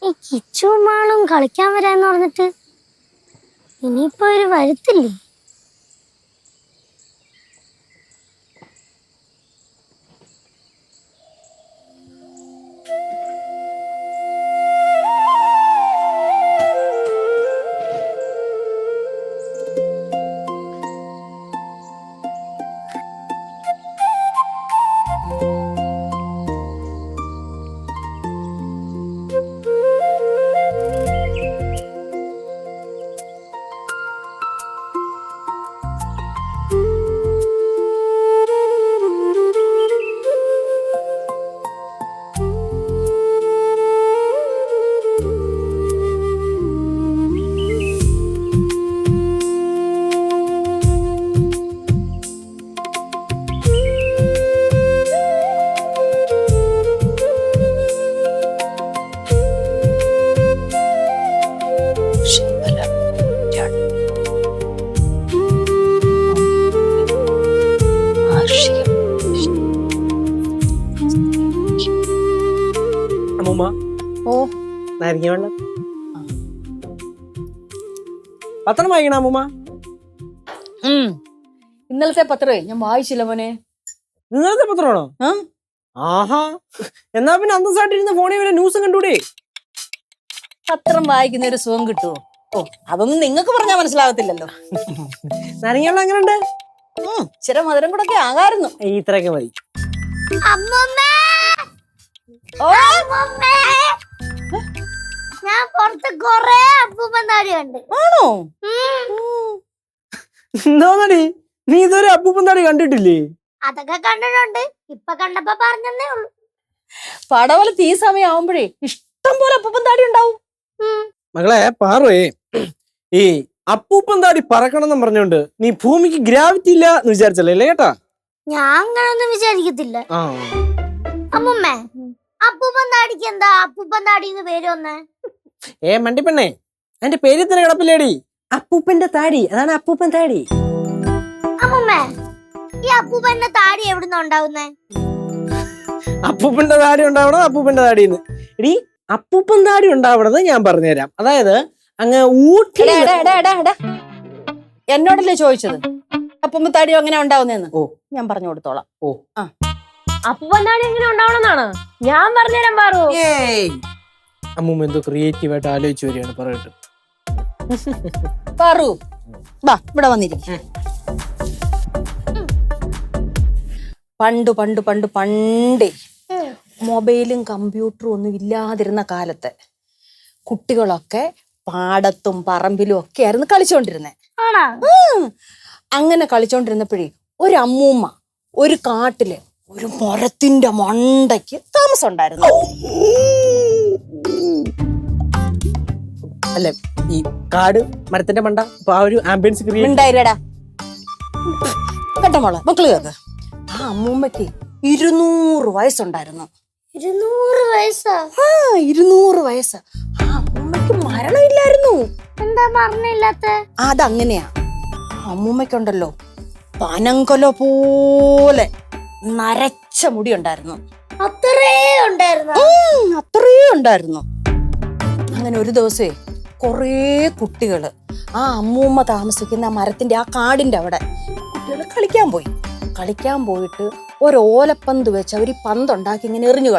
ഈ കിച്ചുവും മാളും കളിക്കാൻ വരാന്ന് പറഞ്ഞിട്ട് ഇനിയിപ്പോ അവര് വരത്തില്ലേ? പത്രം വായിക്കണ അമ്മൂമ്മ? ഇന്നലത്തെ പത്രമേ ഞാൻ വായിച്ചില്ല മോനെ. ഇന്നലത്തെ പത്രമാണോ? ആഹാ, എന്നാ പിന്നെ അന്തസ്സായിട്ടിരുന്ന ഫോണിൽ വരെ ന്യൂസും കണ്ടൂടെ? പത്രം വായിക്കുന്ന ഒരു സുഖം കിട്ടുമോ? ഓ, അതൊന്നും നിങ്ങൾക്ക് പറഞ്ഞാൽ മനസ്സിലാകത്തില്ലല്ലോ. നരങ്ങ എങ്ങനെയുണ്ട്? ഇച്ചിരി മധുരം കൂടെ ഒക്കെ ആകായിരുന്നു. ഇത്രയൊക്കെ മതി. ഞാൻ പുറത്ത് കൊറേ അപ്പൂപ്പൻ താടി കണ്ട്. ആണോ? എന്താന്നടി നീ ഇതുവരെ അപ്പൂപ്പൻ താടി കണ്ടിട്ടില്ലേ? അതൊക്കെ കണ്ടിട്ടുണ്ട്, ഇപ്പൊ കണ്ടപ്പോ പറഞ്ഞതേ ഉള്ളൂ. പടവലത്ത് ഈ സമയം ആവുമ്പോഴേ ഇഷ്ടം പോലെ അപ്പൂപ്പൻ താടി ഉണ്ടാവും. മകളെ പാറുവേ, ഈ അപ്പൂപ്പൻ താടി പറക്കണമെന്ന് പറഞ്ഞോണ്ട് നീ ഭൂമിക്ക് ഗ്രാവിറ്റി ഇല്ല എന്ന് വിചാരിച്ചല്ലേ കേട്ടാ? ഞാൻ അങ്ങനൊന്നും വിചാരിക്കത്തില്ല. അമ്മൂമ്മേ, അപ്പൂപ്പൻ താടിക്ക് എന്താ അപ്പൂപ്പൻ താടി എന്ന് പേര് വന്നേ? മണ്ടിപ്പെണ്ണേ, എന്റെ പേര് തന്നെ കിടപ്പില്ലേടി, അപ്പൂപ്പന്റെ താടി. അതാണ് അപ്പൂപ്പൻ താടി. അമ്മൂമ്മേ, ഈ അപ്പൂപ്പന്റെ താടി എവിടുന്ന ഉണ്ടാവുന്നേ? അപ്പൂപ്പന്റെ താടി ഉണ്ടാവണം അപ്പൂപ്പന്റെ താടിന്ന്. എടി, അപ്പൂപ്പൻ താടി ഉണ്ടാവണത് ഞാൻ പറഞ്ഞുതരാം. അതായത് അങ്ങ് ഊട്ടി. എന്നോടല്ലേ ചോദിച്ചത് അപ്പൂപ്പൻ താടി എങ്ങനെ ഉണ്ടാവുന്നേന്ന്? ഓ, ഞാൻ പറഞ്ഞു കൊടുത്തോളാം. ഓ, അപ്പൂപ്പൻ താടി എങ്ങനെ ഉണ്ടാവണമെന്നാണ് ഞാൻ പറഞ്ഞുതരാൻ പാറു. അമ്മൂമ്മ എന്തോ ക്രിയേറ്റീവ് ആയിട്ട് ആലോചിച്ചു വരികയാണ്. പറയട്ടെ പാറു, വാ ഇവിടെ വന്നിരിക്കും. പണ്ട് പണ്ട് പണ്ട് പണ്ടേ മൊബൈലും കമ്പ്യൂട്ടറും ഒന്നും ഇല്ലാതിരുന്ന കാലത്ത് കുട്ടികളൊക്കെ പാടത്തും പറമ്പിലും ഒക്കെ ആയിരുന്നു കളിച്ചോണ്ടിരുന്നേ. അങ്ങനെ കളിച്ചോണ്ടിരുന്നപ്പോഴേ ഒരു അമ്മൂമ്മ ഒരു കാട്ടില് ഒരു മരത്തിന്റെ മണ്ടയ്ക്ക് താമസം ഉണ്ടായിരുന്നു. അല്ല, ഈ കാട് മരത്തിന്റെ മണ്ട, ആ ഒരു ആംബിയൻസ് ഉണ്ടായില്ലടാ കേട്ടോ മോളെ. മക്കള് കേക്ക്, ആ അമ്മൂമ്മക്ക് 200 വയസ്സുണ്ടായിരുന്നു. 200 വയസ്സാ? 200 വയസ്സ്. ആ അമ്മൂമ്മക്ക് മരണമില്ലായിരുന്നു. എന്താ മരണമില്ലാത്ത? അതങ്ങനെയാ. അമ്മൂമ്മക്കുണ്ടല്ലോ പനങ്കൊല പോലെ നരച്ച മുടി ഉണ്ടായിരുന്നു. അത്രേ ഉണ്ടായിരുന്നു. അങ്ങനെ ഒരു ദിവസേ കൊറേ കുട്ടികള് ആ അമ്മൂമ്മ താമസിക്കുന്ന ആ മരത്തിന്റെ ആ കാടിന്റെ അവിടെ കുട്ടികള് കളിക്കാൻ പോയിട്ട് ഓലപ്പന്ത് വെച്ച് അവര് പന്തുണ്ടാക്കി ഇങ്ങനെ എറിഞ്ഞു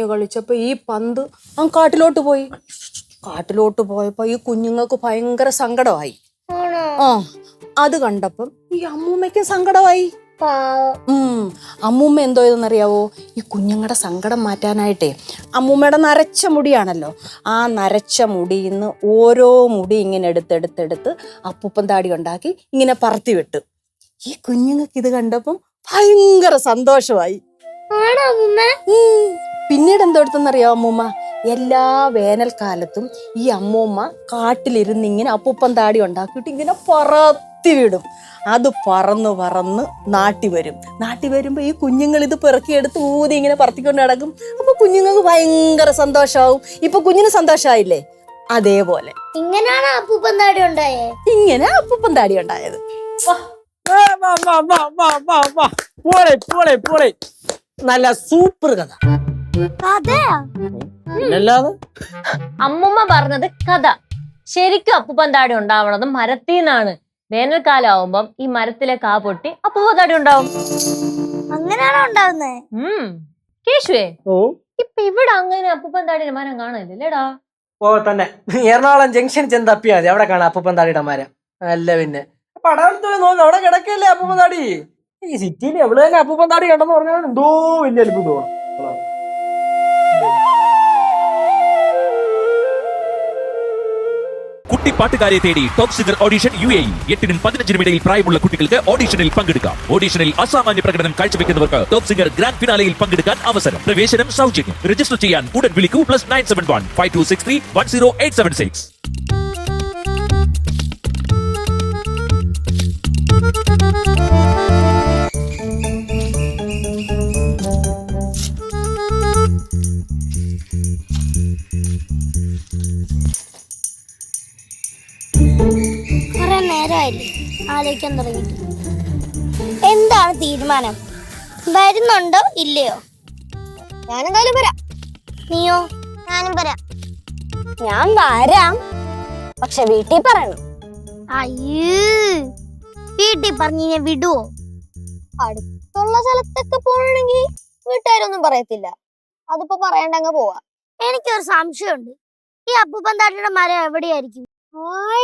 കളിച്ചപ്പോ ഈ പന്ത് ആ കാട്ടിലോട്ട് പോയപ്പോ ഈ കുഞ്ഞുങ്ങൾക്ക് ഭയങ്കര സങ്കടമായി. അത് കണ്ടപ്പം ഈ അമ്മൂമ്മയ്ക്ക് സങ്കടമായി. അമ്മൂമ്മ എന്തോ ഇതെന്നറിയാവോ, ഈ കുഞ്ഞുങ്ങളുടെ സങ്കടം മാറ്റാനായിട്ടേ അമ്മൂമ്മയുടെ നരച്ച മുടിയാണല്ലോ, ആ നരച്ച മുടിയിന്ന് ഓരോ മുടി ഇങ്ങനെ എടുത്തെടുത്ത് അപ്പൂപ്പൻ താടി ഉണ്ടാക്കി ഇങ്ങനെ പറത്തി വിട്ടു. ഈ കുഞ്ഞുങ്ങൾക്ക് ഇത് കണ്ടപ്പം ഭയങ്കര സന്തോഷമായി. പിന്നീട് എന്തോടുത്തെന്നറിയാവോ അമ്മൂമ്മ, എല്ലാ വേനൽക്കാലത്തും ഈ അമ്മൂമ്മ കാട്ടിലിരുന്ന് ഇങ്ങനെ അപ്പൂപ്പൻ താടി ഉണ്ടാക്കിയിട്ട് ഇങ്ങനെ പറത്തി വിടും. അത് പറന്ന് നാട്ടി വരുമ്പോ ഈ കുഞ്ഞുങ്ങൾ ഇത് പെറുക്കിയെടുത്ത് ഊതി ഇങ്ങനെ പറത്തിക്കൊണ്ട് നടക്കും. അപ്പൊ കുഞ്ഞുങ്ങൾക്ക് ഭയങ്കര സന്തോഷമാവും. ഇപ്പൊ കുഞ്ഞിന് സന്തോഷമായില്ലേ? അതേപോലെ ഇങ്ങനെയാണ് അപ്പൂപ്പൻ താടി ഉണ്ടായേ. ഇങ്ങനെ അപ്പൂപ്പൻ താടി ഉണ്ടായത്. നല്ല സൂപ്പർ കഥ. അല്ലാതെ അമ്മുമ്മ പറഞ്ഞത് കഥ. ശരിക്കും അപ്പൂപ്പന്താടി ഉണ്ടാവണത് മരത്തിൽ നിന്നാണ്. വേനൽക്കാലം ആവുമ്പം ഈ മരത്തിലെ കാ പൊട്ടി അപ്പൂപ്പന്താടി ഉണ്ടാവും. അങ്ങനെയാണോ ഉണ്ടാവുന്നത്? കേശുവേ, ഓ ഇപ്പൊ ഇവിടെ അങ്ങനെ അപ്പൂപ്പന്താടിയുടെ മരം കാണാനില്ലേടാ? ഓ തന്നെ എറണാകുളം ജംഗ്ഷൻ ചെന്ന് തപ്പിയാ മതി, അവിടെ കാണാം അപ്പൂപ്പന്താടിയുടെ മരം. അല്ല പിന്നെ പടവലത്ത് നോക്കുന്നു, അവിടെ കിടക്കല്ലേ അപ്പൂപ്പന്താടി. ഈ സിറ്റിയിൽ എവിടെ തന്നെ അപ്പൂപ്പന്താടി കണ്ടെന്ന് പറഞ്ഞാൽ എന്തോ വലിയ അത്ഭുതം തോന്നും. കുട്ടിപ്പാട്ടുകാരെ തേടി ടോപ്പ് സിംഗർ ഓഡിഷൻ UAE 8-നും 15-നും ഇടയിൽ പ്രായമുള്ള കുട്ടികൾക്ക് ഓഡിഷനിൽ പങ്കെടുക്കാം. ഓഡിഷനിൽ അസാമാന്യ പ്രകടനം കാഴ്ചവെക്കുന്നവർക്ക് ടോപ്പ് സിംഗർ ഗ്രാൻഡ് ഫിനാലയിൽ പങ്കെടുക്കാൻ അവസരം. പ്രവേശനം സൗജന്യം. രജിസ്റ്റർ ചെയ്യാൻ ഉടൻ വിളിക്കൂ +971 5263 10876. കുറെ നേരമായില്ലേ ആലോചിക്കാൻ തുടങ്ങിയിട്ട്. എന്താണ് തീരുമാനം? വരുന്നുണ്ടോ ഇല്ലയോ? ഞാനെന്തായാലും വരാം. നീയോ? ഞാനും വരാം. ഞാൻ വരാം, പക്ഷെ വീട്ടിൽ പറയണം. അയ്യേ, വീട്ടിൽ പറഞ്ഞു ഞാൻ വിടുവോ? അടുത്തുള്ള സ്ഥലത്തൊക്കെ പോകണമെങ്കിൽ വീട്ടുകാരൊന്നും പറയത്തില്ല. അതിപ്പോ പറയണ്ടങ്ങ് പോവാ. എനിക്കൊരു സംശയമുണ്ട്. ഈ അപ്പൂപ്പന്താടിയുടെ മരം എവിടെയായിരിക്കും?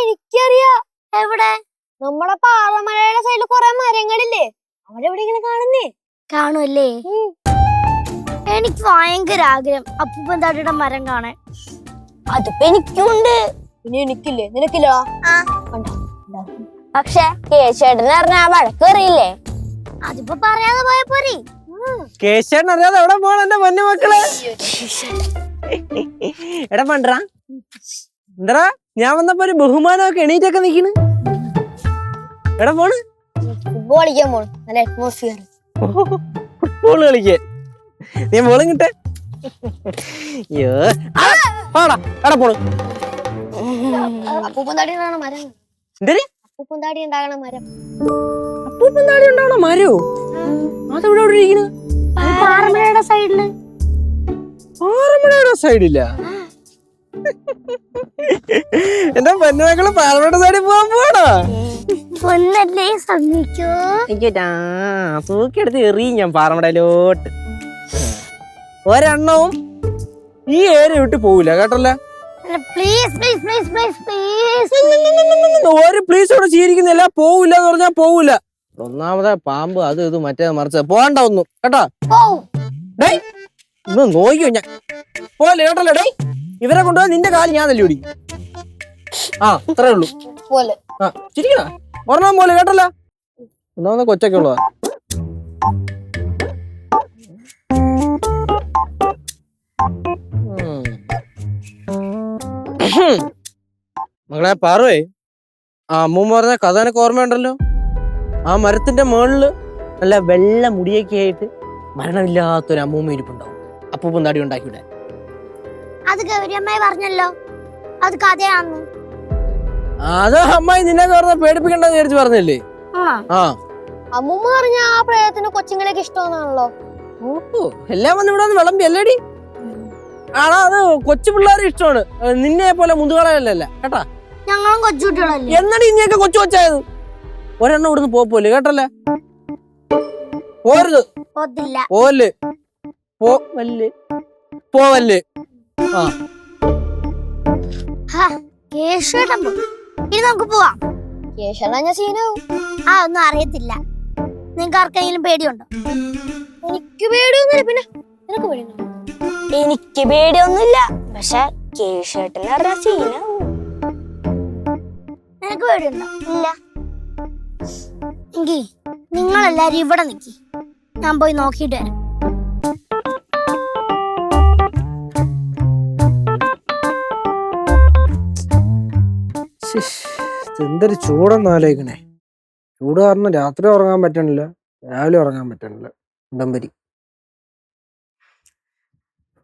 എനിക്കറിയാ. എവിടെ? നമ്മുടെ പാറമഴയുടെ സൈഡിൽ കുറെ മരങ്ങളില്ലേ, അവിടെ എവിടെ ഇങ്ങനെ കാണുന്നേ. കാണുമല്ലേ? എനിക്ക് ഭയങ്കര ആഗ്രഹം അപ്പൂപ്പന്താടിയുടെ മരം കാണാൻ. അതിപ്പോ എനിക്കുണ്ട്. പിന്നെ എനിക്കില്ലേ? നിനക്കില്ലോ? പക്ഷെ കേശേട്ടനെ അറിഞ്ഞാ വഴക്ക് അറിയില്ലേ? അതിപ്പോ പറയാതെ പോയ പോരെ. കേശവൻ അറിയാതെ എവിടെ പോകണം എന്റെ പൊന്നു മക്കളെ? എടാ പണ്ടാ എന്താ ഞാൻ വന്നപ്പോ ഒരു ബഹുമാനമൊക്കെ എണീറ്റൊക്കെ നിക്കണ്. എടാ പോണ് ഫുട്ബോൾ കളിക്കാൻ പോണു. നല്ല അറ്റ്മോസ്ഫിയർ. ഫുട്ബോൾ കളിക്കാൻ നീ ബോളും കിട്ടേ? അയ്യോ പാടാ എടാ പോണ്. അപ്പൂപ്പന്താടി ഉണ്ടാകണ മരം. എന്തേ അപ്പൂപ്പന്താടി ഉണ്ടാകണ മരം? അപ്പൂപ്പന്താടി ഉണ്ടാവണ മരോ? അതെവിടെ അവിടെ ഇരിക്കണ്? പാറമഴയുടെ സൈഡില്. പാറമഴയുടെ സൈഡില്ല. എന്റെ പൊന്നുമക്കള് പാറമഴയുടെ സൈഡിൽ പോവാൻ പോവാണോ? പൊന്നല്ലേ സമ്മതിക്കോ? തൂക്കിയെടുത്ത് എറിയും ഞാൻ പാറമടയിലോട്ട്. ഒരെണ്ണവും ഈ ഏരിയ വിട്ട് പോവില്ല കേട്ടല്ലേ? Please please please please please. ഒരു പ്ലീസ് ഇവിടെ സ്വീകരിക്കുന്നില്ല. പോവില്ല എന്ന് പറഞ്ഞാൽ പോവില്ല. ഒന്നാമതെ പാമ്പ് അത് ഇത് മറ്റേ മറിച്ച് പോകണ്ട ഒന്നും കേട്ടോ. ഡേയ് ഇന്ന് നോക്കിയോ ഞാൻ പോലെ കേട്ടല്ലേ? ഡേയ് ഇവരെ കൊണ്ടുപോയി നിന്റെ കാല് ഞാൻ തല്ലി പിടിക്കും. അത്രേ ഉള്ളൂ. ചിരിക്കണ ഒരെണ്ണം പോലെ കേട്ടല്ല. ഒന്നാമത് കൊച്ചൊക്കെ ഉള്ളതാ. മകളെ പാറുവേ, അമ്മൂമ്മ പറഞ്ഞ കഥ എനിക്ക് ഓർമ്മയുണ്ടല്ലോ. ആ മരത്തിന്റെ മുകളില് നല്ല വെള്ള മുടിയൊക്കെ ആയിട്ട് മരണമില്ലാത്തൊരു അമ്മൂമ്മ ഇരിപ്പുണ്ടാവും. അപ്പൂപ്പന്താടി ഉണ്ടാക്കിവിടെ. അത് ഗൗരിയമ്മായി പറഞ്ഞല്ലോ, അത് കഥയാന്ന്. അത് അമ്മായി നിന്നെ പറഞ്ഞ പേടിപ്പിക്കണ്ടെന്ന് വിചാരിച്ച് പറഞ്ഞല്ലേ? അമ്മൂമ്മ പറഞ്ഞ ആ പ്രേതത്തിന് കൊച്ചുങ്ങളെയൊക്കെ ഇഷ്ടമാണല്ലോ. ഓ എല്ലാം വന്ന് ഇവിടെ വിളമ്പി അല്ലേടി? ആണോ? അത് കൊച്ചു പിള്ളേരെ ഇഷ്ടമാണ്, നിന്നെ പോലെ മുതുകളല്ല കേട്ടാ. ഞങ്ങളും കൊച്ചുകുട്ടികളല്ലേ. എന്നടി ഇനിയൊക്കെ കൊച്ചു കൊച്ചായത്? ഒരെണ്ണം ഇവിടുന്ന് പോപ്പോലെ കേട്ടല്ലേ? പോരുത്. പോവല്ലേ? പോവല്ലേ? പോവല്ലേ? ഇനി നമുക്ക് പോവാം. കേശവ സീനാവും. ഒന്നും അറിയത്തില്ല. നിങ്ങൾക്ക് ആർക്കെങ്കിലും പേടിയുണ്ടോ? എനിക്ക് പേടിയൊന്നുമില്ല. പിന്നെ നിനക്ക് പേടിയുണ്ടോ? എനിക്ക് പേടിയൊന്നുമില്ല, പക്ഷെ കേശേട്ടനെ അറിയാൻ സീനാവും. നിനക്ക് പേടിയുണ്ടോ? ഇല്ല. എങ്കി നിങ്ങളെല്ലാരും ഇവിടെ നിക്കി, ഞാൻ പോയി നോക്കിയിട്ട് വരാം. എന്തൊരു ചൂടെന്ന് ആലോചിക്കണേ. ചൂട് കാരണം രാത്രി ഉറങ്ങാൻ പറ്റണില്ല, രാവിലെ ഉറങ്ങാൻ പറ്റണില്ല. ഉടമ്പരി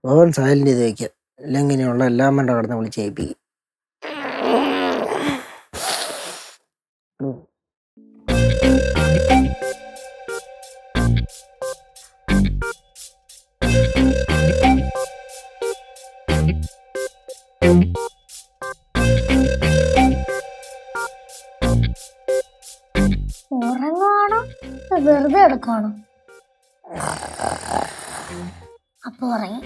ഫോൺ സൈലന്റ് ചെയ്ത് വയ്ക്കാം, ഇല്ലെങ്കിലുള്ള എല്ലാം വേണ്ട കടന്ന് വിളിച്ച് ഏൽപ്പിക്കും. ഉറങ്ങുവാണോ വെറുതെ എടുക്കുവാണോ? അപ്പൊ ഉറങ്ങി.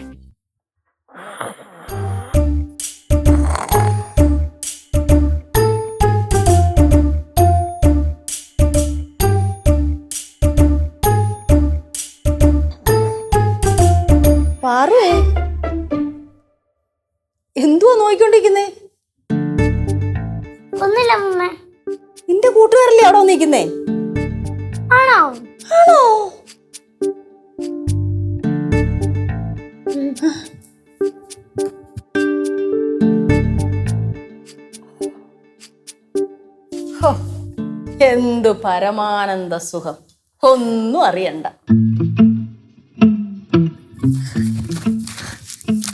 പാറുവേ, എന്തുവാ നോക്കിക്കൊണ്ടിരിക്കുന്നേ? ഒന്നില്ല അമ്മൂമ്മ. നിന്റെ കൂട്ടുകാരല്ലേ അവിടെ വന്നിരിക്കുന്നേ? ആണോ? ആണോ? ഹോ, എന്തു പരമാനന്ദ സുഖം, ഒന്നും അറിയണ്ട.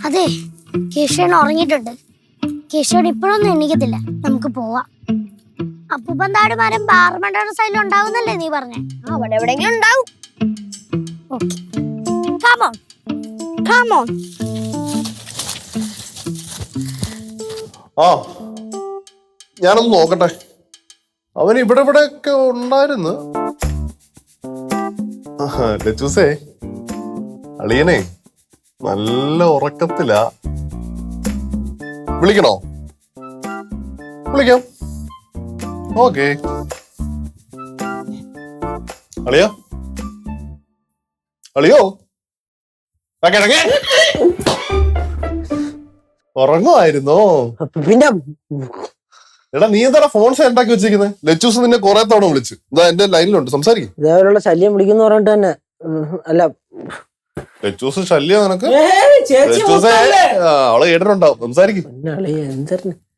അതെ, കേശവൻ ഉറങ്ങിയിട്ടുണ്ട്. കേശവൻ ഇപ്പോഴൊന്നും എണീക്കത്തില്ല. നമുക്ക് പോവാം. അപ്പൂപ്പന്താടി മരം പാറമണ്ടയുടെ സൈഡിൽ ഉണ്ടാവുന്നല്ലേ നീ പറഞ്ഞേ? അവിടെ എവിടെയെങ്കിലും ഉണ്ടാവും. Okay, come on, come on. ആ, ഞാനൊന്ന് നോക്കട്ടെ. അവൻ ഇവിടെ ഒക്കെ ഉണ്ടായിരുന്നു. ലച്ചൂസേ, അളിയനെ നല്ല ഉറക്കത്തിലാ. വിളിക്കണോ? വിളിക്കാം. ഓക്കെ. അളിയോ അളിയോ, ഉറങ്ങുമായിരുന്നോ? പിന്നെ എടാ, നീ എന്താ ഫോൺ സെറ്റാക്കി വെച്ചിരിക്കുന്നത്? ലച്ചൂസ് നിന്നെ കുറെ തവണ വിളിച്ചു. ഇതാ എന്റെ ലൈനിലുണ്ട്, സംസാരിക്കും. ഇതേപോലുള്ള ശല്യം വിളിക്കുന്ന പറഞ്ഞിട്ട് തന്നെ. അല്ല, ലച്ചൂസ് ശല്യം നിനക്ക്? ചേച്ചി ലച്ചൂസേ, അവളെ കേട്ടിട്ടുണ്ടാവും. സംസാരിക്കും.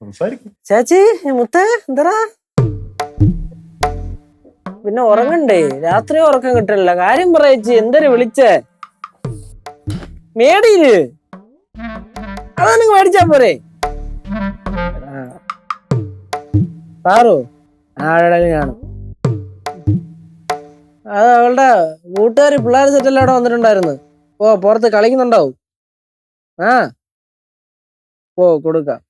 സംസാരിക്കും. ചേച്ചി മുത്ത എന്തറാ? പിന്നെ ഉറങ്ങണ്ടേ? രാത്രി ഉറക്കം കിട്ടണില്ല. കാര്യം പറയച്ചി, എന്തൊരു വിളിച്ചേ? മേടിയില് അതാ നിങ്ങൾ മേടിച്ചാ പോരെ? പാറു ആടെങ്കിലും കാണും. അത് അവളുടെ കൂട്ടുകാർ പിള്ളേർ സെറ്റെല്ലാം അവിടെ വന്നിട്ടുണ്ടായിരുന്നു. ഓ, പുറത്ത് കളിക്കുന്നുണ്ടാവും. ആ, ഓ, കൊടുക്കാം.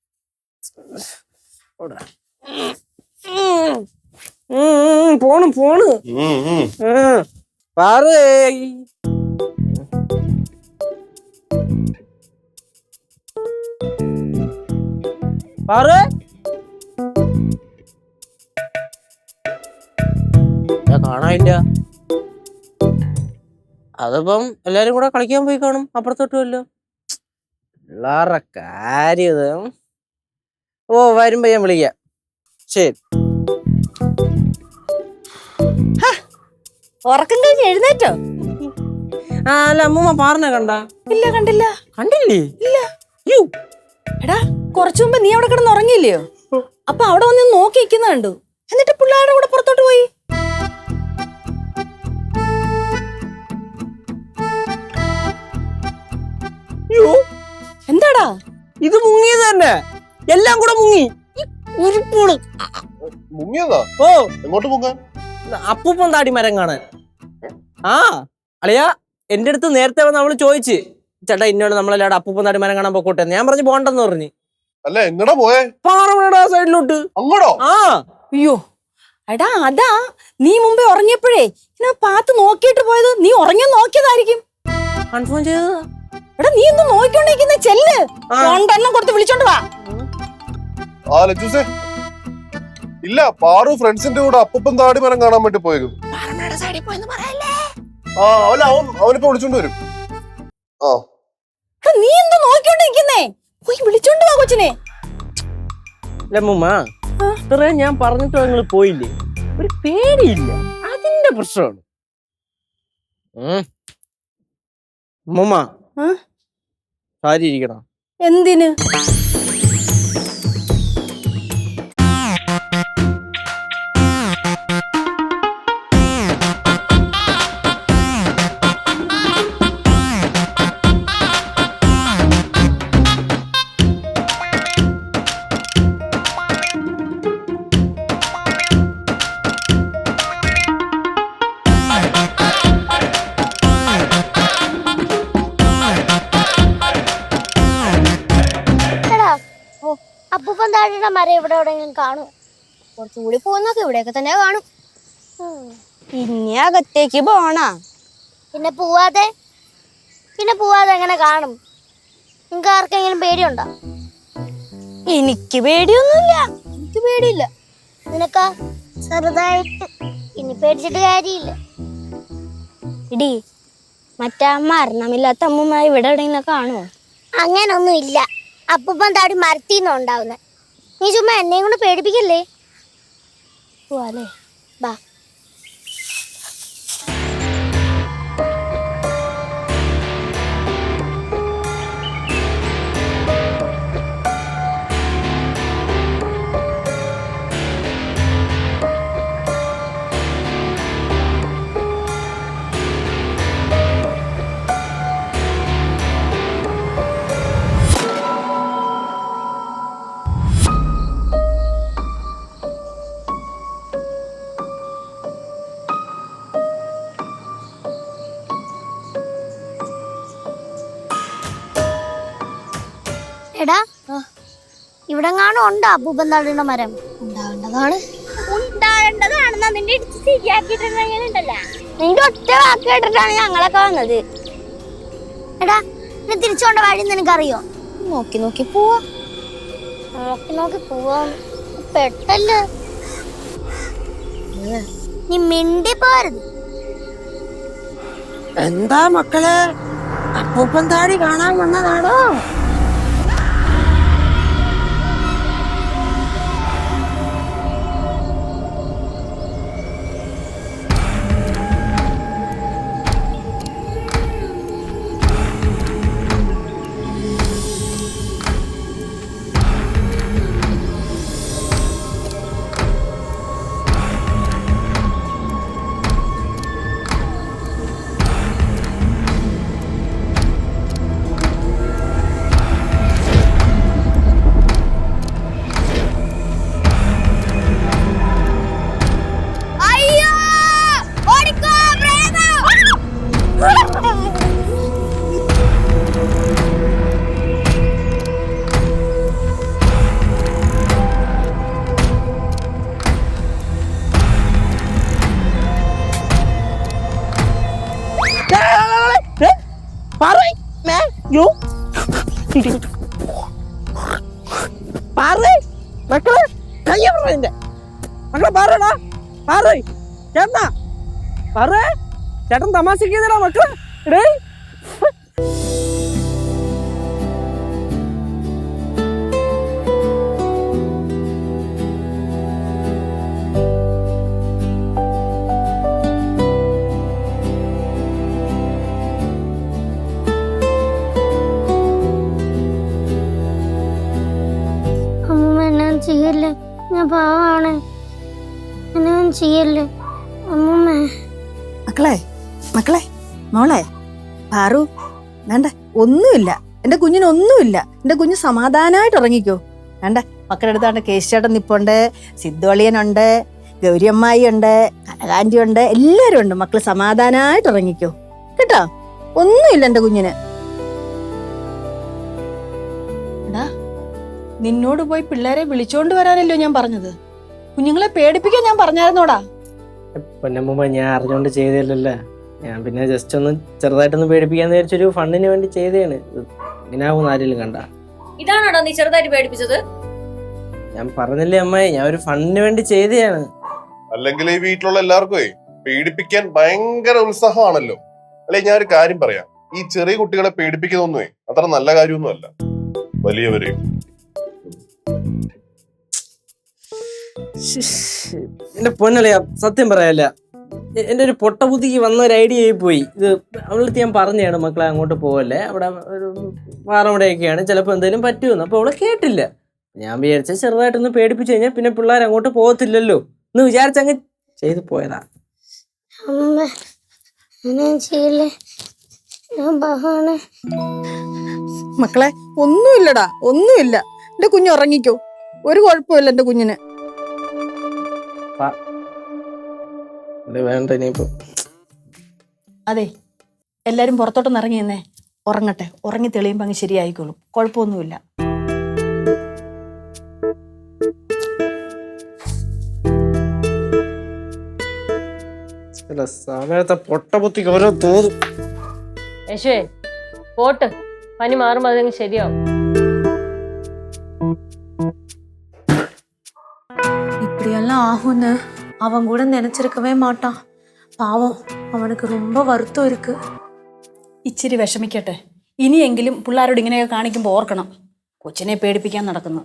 പോണ് പാറു. പാറു, കാണാനില്ല. അതിപ്പം എല്ലാരും കൂടെ കളിക്കാൻ പോയി കാണും. അപ്പുറത്തോട്ടുമല്ലോ പിള്ളേരുടെ കാര്യം ഇത്. ഓ, വരുമ്പോ ഞാൻ വിളിക്കാം. ശരി. ഉറക്കം കഴിഞ്ഞ് എഴുന്നേറ്റോ? ആ, അല്ല അമ്മൂമ്മ പാറിനെ കണ്ട? ഇല്ല, കണ്ടില്ല. കണ്ടില്ലേ? ഇല്ല. യ്യോ, എടാ, കുറച്ചു മുമ്പ് നീ അവിടെ കിടന്ന് ഉറങ്ങിയില്ലയോ? അപ്പൊ അവിടെ വന്ന് നോക്കി നിൽക്കുന്ന കണ്ടു. എന്നിട്ട് പിള്ളേരുടെ കൂടെ പുറത്തോട്ട് പോയി. യ്യോ, എന്താടാ ഇത് മുങ്ങിയത് തന്നെ. എല്ലാം കൂടെ മുങ്ങി. ഉരുപ്പൂള് മുങ്ങിയതാ? ഓ, എങ്ങോട്ട് മുങ്ങാൻ? അപ്പൂപ്പൻ താടി മരം കാണാൻ. ആ അളിയാ, എന്റെ അടുത്ത് നേരത്തെ വന്ന് അവള് ചോദിച്ച്, ചേട്ടാ ഇന്നോട് നമ്മളെല്ലാടെ അപ്പൂപ്പൻ താടി മരം കാണാൻ പോക്കോട്ടെ. ഞാൻ പറഞ്ഞു പോണ്ടെന്ന് പറഞ്ഞു. അല്ല, എങ്ങടാ പോയേ? പാറമട സൈഡിലോട്ട്. അങ്ങോട്ടോ? ആ, അയ്യോ, എടാ അതാ നീ മുമ്പേ ഉറങ്ങിയപ്പോഴേ ഞാൻ പാത്ത് നോക്കിയിട്ട് പോയത്. നീ ഉറങ്ങി നോക്കിയതായിരിക്കും. കൺഫേം ചെയ്തത്. എടാ, നീ എന്ത് നോക്കിക്കൊണ്ടിരിക്കുന്ന? ചെല്ല്, രണ്ടെണ്ണം കൊടുത്ത് വിളിച്ചോണ്ട് വാ. ആ ലച്ചൂസേ, ഇല്ല, പാറു ഫ്രണ്ട്സിന്റെ കൂടെ അപ്പൂപ്പൻ താടി മരം കാണാൻ വേണ്ടി പോയത്. ആ, അവനിപ്പോ വിളിച്ചോണ്ട് വരും. ആ, നീ എന്ത് നോക്കിക്കൊണ്ടിരിക്കുന്നേ? പോയി വിളിച്ചോണ്ട് വാ കൊച്ചിനെ. അമ്മൂമ്മ, ഇത്രയും ഞാൻ പറഞ്ഞിട്ട് നിങ്ങൾ പോയില്ലേ? ഒരു പേടിയില്ല, അതിന്റെ പ്രശ്നമാണ്. അമ്മൂമ്മ, സാരി ഇരിക്കണം. എന്തിന്? എടാ, താടിയുടെ മരം ഇവിടെ എവിടെയെങ്കിലും കാണും. കുറച്ചുകൂടി പോകുന്നൊക്കെ ഇവിടെയൊക്കെ തന്നെ കാണും. ഇനി അകത്തേക്ക് പോണ പിന്നെ പോവാതെ എങ്ങനെ കാണും? നിങ്ങൾക്ക് ആർക്കെങ്കിലും പേടിയുണ്ടോ? എനിക്ക് പേടിയൊന്നുമില്ല. എനിക്ക് പേടിയില്ല. നിനക്കാ? ചെറുതായിട്ട്. ഇനി പേടിച്ചിട്ട് കാര്യമില്ല. ഇടി മറ്റേ മരണമില്ലാത്ത അമ്മൂമ്മ ഇവിടെ എവിടെയെങ്കിലും കാണുമോ? അങ്ങനൊന്നും ഇല്ല. അപ്പൂപ്പൻ താടി മരത്തിന്ന് ഉണ്ടാവുന്നെ. നീ ചുമ്മാ എന്നെയും കൊണ്ട് പേടിപ്പിക്കല്ലേ. പോവാലേ? ബാ. എടാ, ഇവിടെ കാണും ഉണ്ടോ അപ്പൂപ്പൻ താടിയുടെ മരം? ഉണ്ടാവേണ്ടതാണെന്നാ നിന്റെ ഇടിച്ച് ശരിയാക്കിയിട്ടുണ്ടല്ലോ. നിന്റെ ഒറ്റ വാക്ക് കേട്ടിട്ടാണ് ഞങ്ങളൊക്കെ വന്നത്. എടാ, നീ തിരിച്ചോണ്ട വഴി നിനക്കറിയോ? നോക്കി നോക്കി പോവാ. നോക്കി പോവാം. പെട്ടല്ലോ. നീ മിണ്ടി പോരുത്. എന്താ മക്കളെ, അപ്പൂപ്പൻ താടി കാണാൻ വന്നതാണോ? മക്കളെ കയ്യറിന്റെ മക്കളെ പറയടാ, പാറേ ചേട്ടാ, പറേ ചേട്ടൻ തമാശിക്കുന്നടാ മക്കളെ. ഇടേ ചെയ്യല്ലേ, ഞാൻ പാവാണ്. എന്നെ ചെയ്യല്ലേ അമ്മൂമ്മ. മക്കളെ മോളെ പാറു, വേണ്ട ഒന്നുമില്ല, എന്റെ കുഞ്ഞിനൊന്നുമില്ല. എന്റെ കുഞ്ഞ് സമാധാനമായിട്ട് ഉറങ്ങിക്കോ. വേണ്ട മക്കളുടെ അടുത്താണ് കേശേട്ടൻ നിപ്പുണ്ട്, സിദ്ധുവളിയനുണ്ട്, ഗൗരിയമ്മായി ഉണ്ട്, കനകാന്റി ഉണ്ട്, എല്ലാരും ഉണ്ട്. മക്കള് സമാധാനമായിട്ട് ഉറങ്ങിക്കോ കേട്ടോ. ഒന്നുമില്ല എന്റെ കുഞ്ഞിന്. നിന്നോട് പോയി പിള്ളേരെ വിളിച്ചോണ്ട് വരാനല്ലോ ഞാൻ പറഞ്ഞത്. കുഞ്ഞുങ്ങളെ പേടിപ്പിക്കാൻ ഞാൻ പറഞ്ഞായിരുന്നോടാ. പൊന്നമ്മ, ഞാൻ അറിഞ്ഞോണ്ട് ചെയ്തല്ലോ. ഞാൻ പിന്നെ ജസ്റ്റ് ഒന്ന് ചെറുതായിട്ടൊന്ന് പേടിപ്പിക്കാന്ന് വിചാരിച്ചൊരു ഫണ്ടിന് വേണ്ടി ചെയ്തതാണ്. ഇങ്ങനാവും ആരെങ്കിലും കണ്ട. ഇതാണോ നീ ചെറുതായിട്ട് പേടിപ്പിച്ചത്? ഞാൻ പറഞ്ഞില്ലേ അമ്മായി, ഞാൻ ഒരു ഫണ്ടിന് വേണ്ടി ചെയ്തതാണ്. അല്ലെങ്കിൽ ഈ വീട്ടിലുള്ള എല്ലാവർക്കും പേടിപ്പിക്കാൻ ഭയങ്കര ഉത്സാഹമാണല്ലോ. അല്ലെ, ഞാൻ ഒരു കാര്യം പറയാം. ഈ ചെറിയ കുട്ടികളെ പേടിപ്പിക്കുന്നൊന്നുമേ അത്ര നല്ല കാര്യമൊന്നും അല്ല. വലിയവരെയും എന്റെ പൊന്നളിയാ, സത്യം പറയാല്ല, എന്റെ ഒരു പൊട്ട ബുദ്ധിക്ക് വന്ന ഒരു ഐഡിയ ആയി പോയി. ഇത് അവളടുത്ത് ഞാൻ പറഞ്ഞാണ്, മക്കളെ അങ്ങോട്ട് പോവല്ലേ, അവിടെ ഒരു പാറമടയൊക്കെയാണ്, ചിലപ്പോൾ എന്തെങ്കിലും പറ്റുമെന്ന്. അപ്പൊ അവളെ കേട്ടില്ല. ഞാൻ വിചാരിച്ച ചെറുതായിട്ടൊന്ന് പേടിപ്പിച്ചു കഴിഞ്ഞാൽ പിന്നെ പിള്ളേർ അങ്ങോട്ട് പോകത്തില്ലല്ലോ എന്ന് വിചാരിച്ചങ്ങ് ചെയ്തു പോയതാ. മക്കളെ ഒന്നുമില്ലടാ, ഒന്നുമില്ല. എന്റെ കുഞ്ഞ് ഉറങ്ങിക്കോ, ഒരു കുഴപ്പമില്ല എന്റെ കുഞ്ഞിന്. വേണ്ട ഇനിയിപ്പോ. അതെ, എല്ലാരും പുറത്തോട്ടൊന്ന് ഇറങ്ങി നിന്നേ, ഉറങ്ങട്ടെ. ഉറങ്ങി തെളിയുമ്പോ അങ്ങ് ശരിയായിക്കോളും, കുഴപ്പമൊന്നുമില്ല. ചില സമയത്തെ പൊട്ടബുദ്ധിക്ക് ഓരോ തോന്നും. യേശുവേ പോട്ട്, പനി മാറുമ്പോ അതെങ്കിൽ ശരിയാവും. இப்படியெல்லாம் ஆகும்னு அவன் கூட நினைச்சிருக்கவே மாட்டான். പാവം, അവനക്ക് ரொம்ப വരുത്തം ഇരിക്ക്. ഇച്ചിരി വിഷമിക്കട്ടെ. ഇനിയെങ്കിലും പിള്ളേരോട് ഇങ്ങനെയൊക്കെ കാണിക്കുമ്പോൾ ഓർക്കണം, കൊച്ചിനെ പേടിപ്പിക്കാൻ നടക്കുന്നു.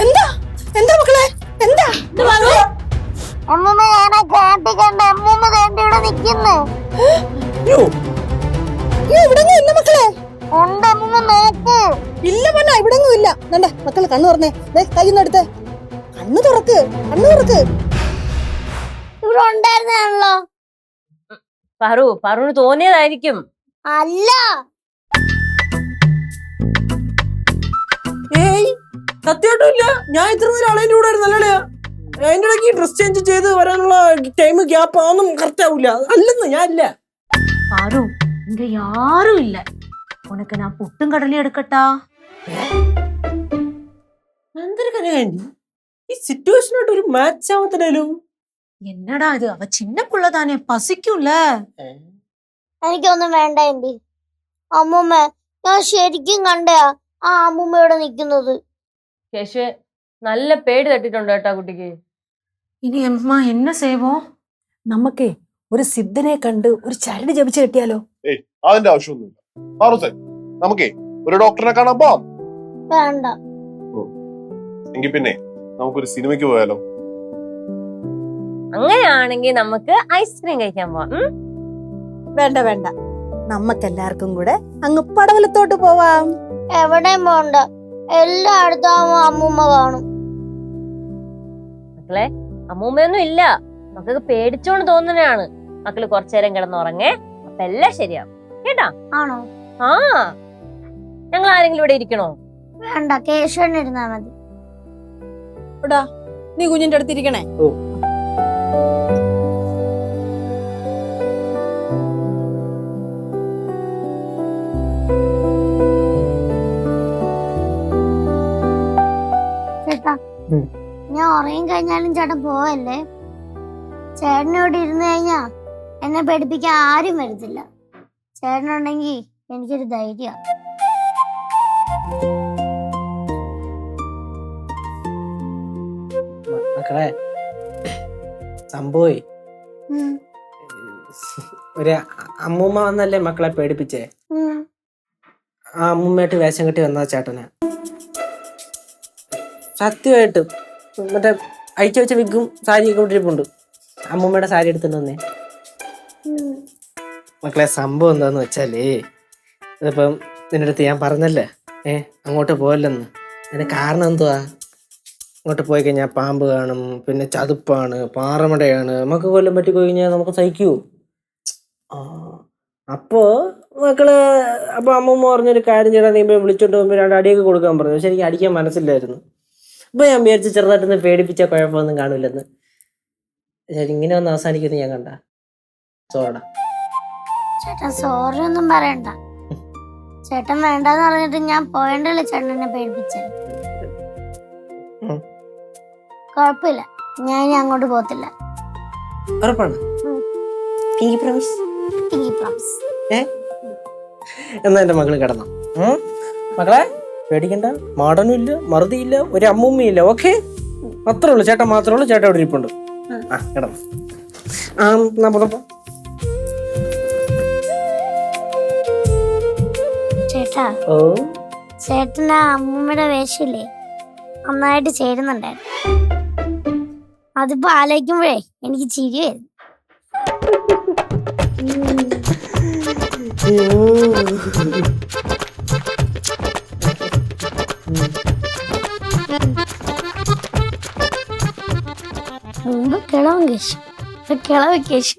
എന്താ എന്താ മക്കളെ, എന്താ അമ്മൂമ്മ ഞാനാ കേട്ടിക്കണ്ട. അമ്മൂമ്മ ഇവിടെ നിക്കുന്നു. ഇവിടെങ്ങും ഇല്ല മക്കളെ. ഉണ്ട് അമ്മൂമ്മ, നോക്ക്. ഇല്ല പൊന്നാ, ഇവിടെങ്ങും ഇല്ല. വേണ്ട മക്കള് കണ്ണു തുറന്നേ, കയ്യിന്നെടുത്ത് കണ്ണു തുറക്ക്, കണ്ണു തുറക്ക്. ഇവിടെ ഉണ്ടായിരുന്നാണല്ലോ. പറൂന് തോന്നിയതായിരിക്കും. അല്ല, ഏയ് സത്യമായിട്ടും ഇല്ല. ഞാൻ ഇത്ര നേരം ആളതിന്റെ കൂടെ ആയിരുന്നല്ലേ. അതിന്റെ ഇടയ്ക്ക് ഡ്രസ് ചേഞ്ച് ചെയ്ത് വരാനുള്ള ടൈം ഗ്യാപ്പ് ഒന്നും കറക്റ്റ് ആവില്ല. അല്ലെന്ന് ഞാൻ ഇല്ല. പാറു, ഇങ്ങ യാരും ഇല്ല. ഉനക്ക് ഞാൻ പുട്ടും കടലയും എടുക്കട്ടാ? എന്തൊരു കാര്യം ഈ സിറ്റുവേഷനായിട്ട് ഒരു മാച്ച് ആവത്തില്ലല്ലോ. എന്നടാ ഇത്, അവ ചിന്ന പിള്ളതാനേ, പസിക്കൂല. എനിക്കൊന്നും വേണ്ട എന്റെ അമ്മൂമ്മ. ഞാൻ ശരിക്കും കണ്ടയാ ആ അമ്മൂമ്മ ഇവിടെ നിക്കുന്നത്. യേശുവേ നല്ല പേടി തട്ടിട്ടുണ്ട് കേട്ടാ കുട്ടിക്ക്. ഇനി അമ്മ എന്നെ സേവോ? നമുക്കേ ഒരു സിദ്ധനെ കണ്ട് ഒരു ചരട് ജപിച്ച് കെട്ടിയാലോ? അതിന്റെ ആവശ്യമൊന്നുമില്ല. പാറുസേ, നമുക്കേ ഒരു ഡോക്ടറിനെ കാണാൻ പോവാം. വേണ്ട. എങ്കിൽ പിന്നെ നമുക്കൊരു സിനിമയ്ക്ക് പോയാലോ? അങ്ങനെയാണെങ്കിൽ നമുക്ക് ഐസ്ക്രീം കഴിക്കാൻ പോവാം. വേണ്ട വേണ്ട, നമ്മക്കെല്ലാവർക്കും കൂടെ അങ്ങ് പടവലത്തോട്ട് പോവാം. എവിടെയും പോണ്ട, എല്ലായിടത്തും അമ്മൂമ്മ കാണും. മക്കളെ, അമ്മൂമ്മയൊന്നും ഇല്ല, മക്കൾക്ക് പേടിച്ചോണ്ട് തോന്നുന്നതാണ്. മക്കള് കുറച്ചേരം കിടന്നുറങ്ങേ, അപ്പൊ എല്ലാം ശരിയാവും കേട്ടാ. ആണോ? ആ, ഞങ്ങൾ ആരെങ്കിലും ഇവിടെ ഇരിക്കണോ? വേണ്ട, കേശവൻ ഇരുന്നാ മതി. നീ കുഞ്ഞിന്റെ അടുത്തിരിക്കണേ. ചേട്ടാ, ഞാൻ ഉറങ്ങി കഴിഞ്ഞാലും ചേട്ടൻ പോവല്ലേ. ചേട്ടനോട് ഇരുന്ന് കഴിഞ്ഞാ എന്നെ പേടിപ്പിക്കാൻ ആരും വരത്തില്ല. ചേട്ടനുണ്ടെങ്കി എനിക്കൊരു ധൈര്യം. മക്കളെ, സംഭവേ ഒരു അമ്മൂമ്മ വന്നല്ലേ മക്കളെ പേടിപ്പിച്ചേ. ആ അമ്മൂമ്മയായിട്ട് വേഷം കെട്ടി വന്ന ചേട്ടനാ. സത്യമായിട്ടും മറ്റേ അയച്ചു വെച്ച വിഗും സാരിയൊക്കെ ഇട്ടിരിപ്പുണ്ട്. അമ്മൂമ്മയുടെ സാരി എടുത്തിട്ട് വന്നേ. മക്കളെ, സംഭവം എന്താന്ന് വെച്ചാലേ, ഇതിപ്പം നിന്റെ അടുത്ത് ഞാൻ പറഞ്ഞല്ലേ അങ്ങോട്ട് പോയല്ലെന്ന്. അതിന് കാരണം എന്തുവാ? അങ്ങോട്ട് പോയി കഴിഞ്ഞാൽ പാമ്പ് കാണും, പിന്നെ ചതുപ്പാണ്, പാറമടയാണ്, നമുക്ക് കൊല്ലം പറ്റി പോയി കഴിഞ്ഞാൽ നമുക്ക് സഹിക്കൂ. അപ്പോ മക്കള് അപ്പൊ അമ്മൂമ്മ പറഞ്ഞൊരു കാര്യം ചെയ്യണം, നീ വിളിച്ചോണ്ട് പോകുമ്പോ 2 അടിയൊക്കെ കൊടുക്കാൻ പറഞ്ഞു. പക്ഷെ എനിക്ക് അടിക്കാൻ മനസ്സില്ലായിരുന്നു. അപ്പൊ ഞാൻ വിചാരിച്ചു ചെറുതായിട്ടൊന്ന് പേടിപ്പിച്ച കുഴപ്പമൊന്നും കാണൂലെന്ന്. ശരി, ഇങ്ങനെ ഒന്ന് അവസാനിക്കുന്നു ഞാൻ കണ്ട. സോടാ ചേട്ടൻ സോറി ഒന്നും പറയണ്ട. ചേട്ടൻ വേണ്ടെന്ന് പറഞ്ഞിട്ട് ഞാൻ പോയണ്ടല്ലേ ചേട്ടൻ എന്നെ പേടിപ്പിച്ചത്. കുഴപ്പമില്ല, ഞാൻ ഇനി അങ്ങോട്ട് പോകത്തില്ല. ഉറപ്പാണ്? എന്നാ എന്റെ മകള് കിടന്നു. മകളെ പേടിക്കണ്ട, മാടനും ഇല്ല, മറുതിയില്ല, ഒരു അമ്മൂമ്മയില്ല. ഓക്കെ, അത്രേ ഉള്ളു. ചേട്ടൻ മാത്രമേ ഉള്ളൂ. ചേട്ടൻ ഇവിടെ ഇരിപ്പുണ്ട്. ആ കിടന്നു. ചേട്ടാ, ചേട്ടന് അമ്മൂമ്മയുടെ വേഷമില്ലേ നന്നായിട്ട് ചേരുന്നുണ്ടായിരുന്നു. അതിപ്പോ ആലോചിക്കുമ്പോഴേ എനിക്ക് ചിരി വരുന്നു. മുമ്പ് കിളവൻ കേശു, കിളവ കേശു.